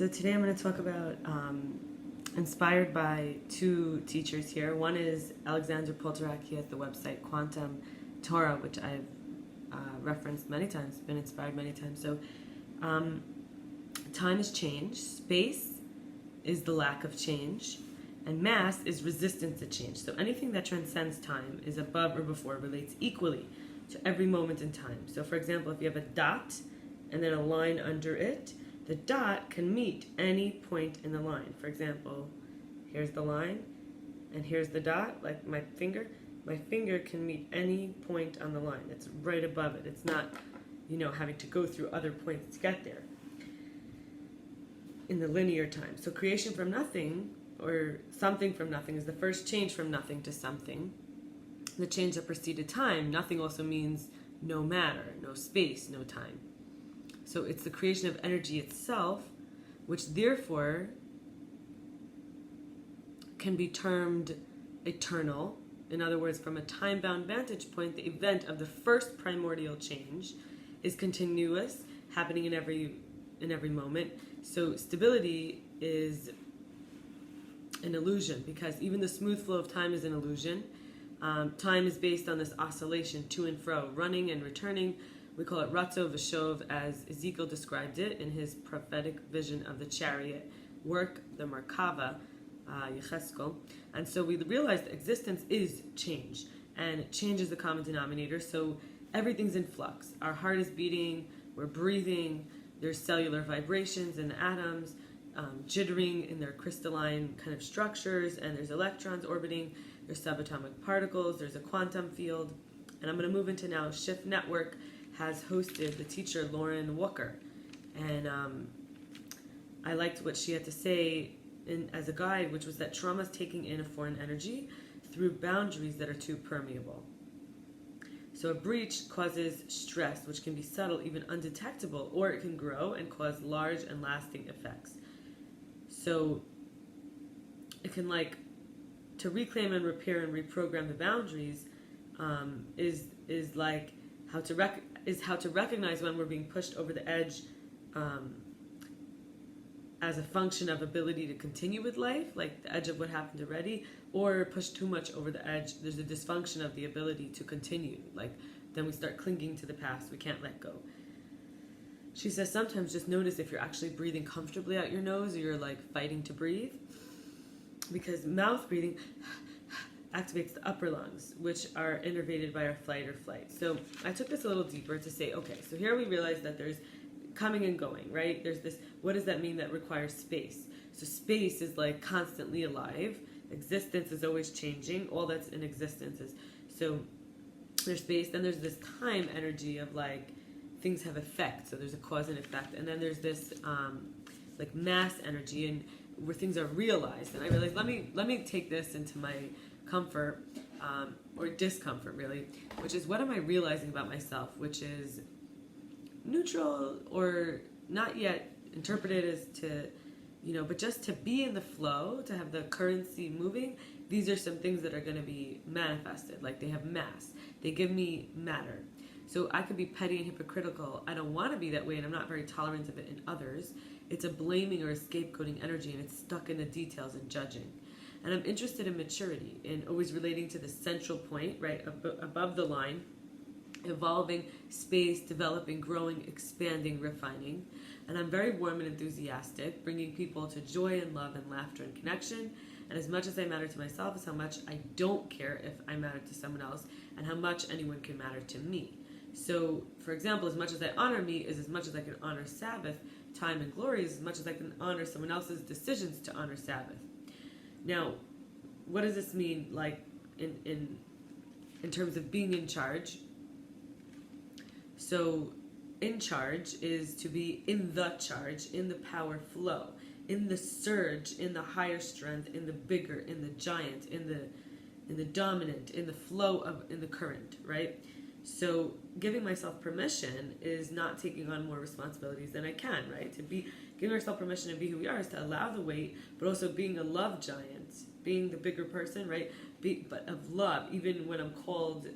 So today I'm going to talk about, inspired by two teachers here. One is Alexander Poltorak. He has the website Quantum Torah, which I've referenced many times, been inspired many times. So time is change, space is the lack of change, and mass is resistance to change. So anything that transcends time, is above or before, relates equally to every moment in time. So for example, if you have a dot and then a line under it, the dot can meet any point in the line. For example, here's the line and here's the dot, like my finger. My finger can meet any point on the line. It's right above it. It's not, having to go through other points to get there in the linear time. So creation from nothing, or something from nothing, is the first change from nothing to something. The change that preceded time. Nothing also means no matter, no space, no time. So it's the creation of energy itself, which therefore can be termed eternal. In other words, from a time-bound vantage point, the event of the first primordial change is continuous, happening in every moment. So stability is an illusion, because even the smooth flow of time is an illusion. Time is based on this oscillation to and fro, running and returning. We call it Ratzo V'Shov, as Ezekiel described it in his prophetic vision of the chariot work, the Merkava, Yecheskel. And so we realize that existence is change, and change is the common denominator. So everything's in flux. Our heart is beating, we're breathing, there's cellular vibrations in the atoms, jittering in their crystalline kind of structures, and there's electrons orbiting, there's subatomic particles, there's a quantum field. And I'm going to move into now Shift Network has hosted the teacher Lauren Walker, and I liked what she had to say as a guide, which was that trauma is taking in a foreign energy through boundaries that are too permeable. So a breach causes stress, which can be subtle, even undetectable, or it can grow and cause large and lasting effects. So it can, to reclaim and repair and reprogram the boundaries is like how to recognize when we're being pushed over the edge, as a function of ability to continue with life, like the edge of what happened already, or push too much over the edge. There's a dysfunction of the ability to continue. Then we start clinging to the past. We can't let go. She says sometimes just notice if you're actually breathing comfortably out your nose, or you're fighting to breathe, because mouth breathing activates the upper lungs, which are innervated by our flight or flight. So I took this a little deeper to say, okay, so here we realize that there's coming and going, right? There's this, what does that mean? That requires space. So space is constantly alive. Existence is always changing. All that's in existence is, so there's space. Then there's this time energy of things have effect. So there's a cause and effect. And then there's this mass energy, and where things are realized. And I realized, let me take this into my comfort, or discomfort really, which is, what am I realizing about myself, which is neutral or not yet interpreted as to, but just to be in the flow, to have the currency moving. These are some things that are going to be manifested. They have mass. They give me matter. So I could be petty and hypocritical. I don't want to be that way, and I'm not very tolerant of it in others. It's a blaming or a scapegoating energy, and it's stuck in the details and judging. And I'm interested in maturity, in always relating to the central point, right, above the line, evolving, space, developing, growing, expanding, refining. And I'm very warm and enthusiastic, bringing people to joy and love and laughter and connection. And as much as I matter to myself is how much I don't care if I matter to someone else, and how much anyone can matter to me. So, for example, as much as I honor me is as much as I can honor Sabbath, time and glory is as much as I can honor someone else's decisions to honor Sabbath. Now, what does this mean, in terms of being in charge? So, in charge is to be in the charge, in the power flow, in the surge, in the higher strength, in the bigger, in the giant, in the dominant, in the flow in the current, right? So giving myself permission is not taking on more responsibilities than I can, right? Giving ourselves permission to be who we are is to allow the weight, but also being a love giant, being the bigger person, right? But of love, even when I'm called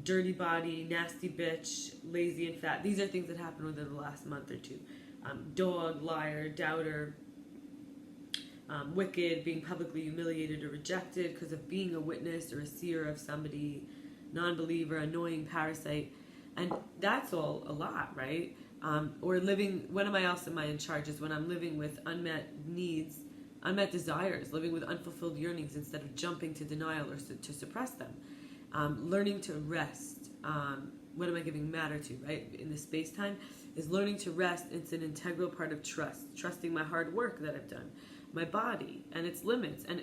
dirty body, nasty bitch, lazy and fat. These are things that happened within the last month or two. dog, liar, doubter, wicked, being publicly humiliated or rejected because of being a witness or a seer of somebody, non-believer, annoying, parasite. And that's all a lot, right? Or living, when else am I in charge? Is when I'm living with unmet needs, unmet desires, living with unfulfilled yearnings instead of jumping to denial or to suppress them. Learning to rest. What am I giving matter to, right? In the space-time is learning to rest. It's an integral part of trust. Trusting my hard work that I've done, my body and its limits, and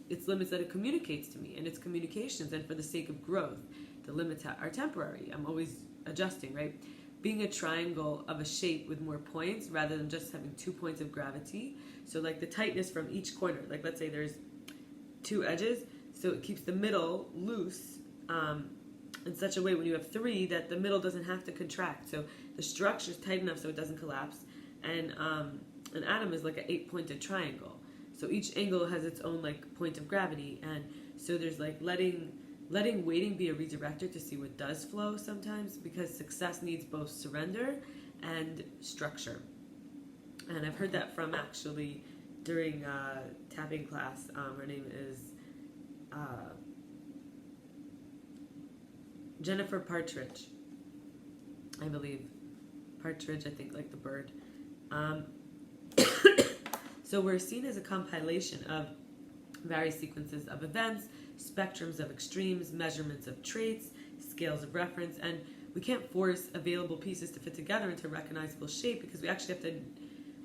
its limits that it communicates to me and its communications, and for the sake of growth. The limits are temporary. I'm always adjusting, right? Being a triangle of a shape with more points rather than just having 2 points of gravity. So like the tightness from each corner, like let's say there's 2 edges, so it keeps the middle loose in such a way when you have 3 that the middle doesn't have to contract. So the structure is tight enough so it doesn't collapse. And an atom is like an 8-pointed triangle. So each angle has its own like point of gravity. And so there's like letting waiting be a redirector to see what does flow sometimes, because success needs both surrender and structure. And I've heard that from actually during tapping class. Her name is Jennifer Partridge, I believe. Partridge, I think, like the bird. So we're seen as a compilation of various sequences of events, spectrums of extremes, measurements of traits, scales of reference, and we can't force available pieces to fit together into recognizable shape, because we actually have to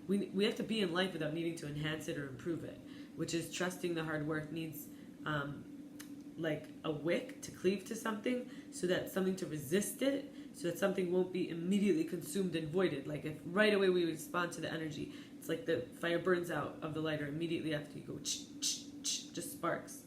we have to be in life without needing to enhance it or improve it, which is trusting the hard work needs like a wick to cleave to something, so that something to resist it, so that something won't be immediately consumed and voided. Like if right away we respond to the energy, it's like the fire burns out of the lighter immediately after you go just sparks.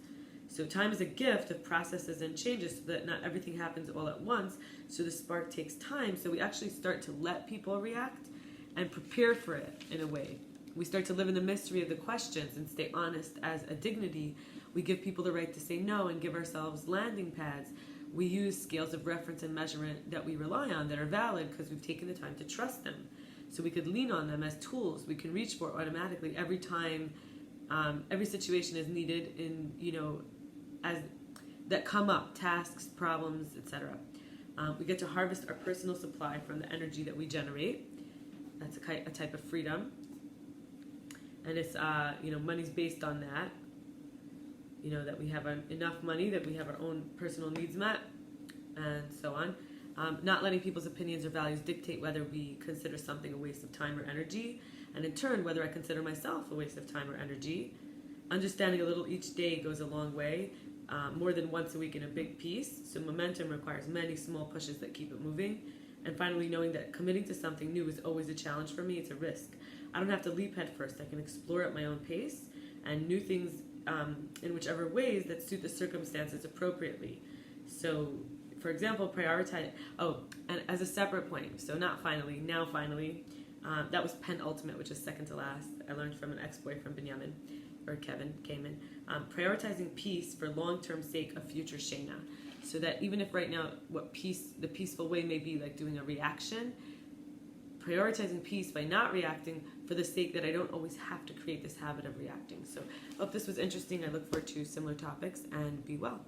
So time is a gift of processes and changes, so that not everything happens all at once. So the spark takes time. So we actually start to let people react and prepare for it in a way. We start to live in the mystery of the questions and stay honest as a dignity. We give people the right to say no and give ourselves landing pads. We use scales of reference and measurement that we rely on that are valid because we've taken the time to trust them. So we could lean on them as tools we can reach for automatically every time, every situation is needed in, as that come up, tasks, problems, etc. We get to harvest our personal supply from the energy that we generate. That's a type of freedom. And it's, money's based on that. That we have enough money, that we have our own personal needs met, and so on. Not letting people's opinions or values dictate whether we consider something a waste of time or energy, and in turn, whether I consider myself a waste of time or energy. Understanding a little each day goes a long way, more than once a week in a big piece. So momentum requires many small pushes that keep it moving. And finally, knowing that committing to something new is always a challenge for me. It's a risk. I don't have to leap head first. I can explore at my own pace and new things in whichever ways that suit the circumstances appropriately. So, for example, prioritize. Oh, and as a separate point, so not finally, now finally, that was penultimate, which is second to last. I learned from an ex-boyfriend, Benjamin, or Kevin Kamen. Prioritizing peace for long-term sake of future Shayna. So that even if right now the peaceful way may be like doing a reaction, prioritizing peace by not reacting for the sake that I don't always have to create this habit of reacting. So I hope this was interesting. I look forward to similar topics, and be well.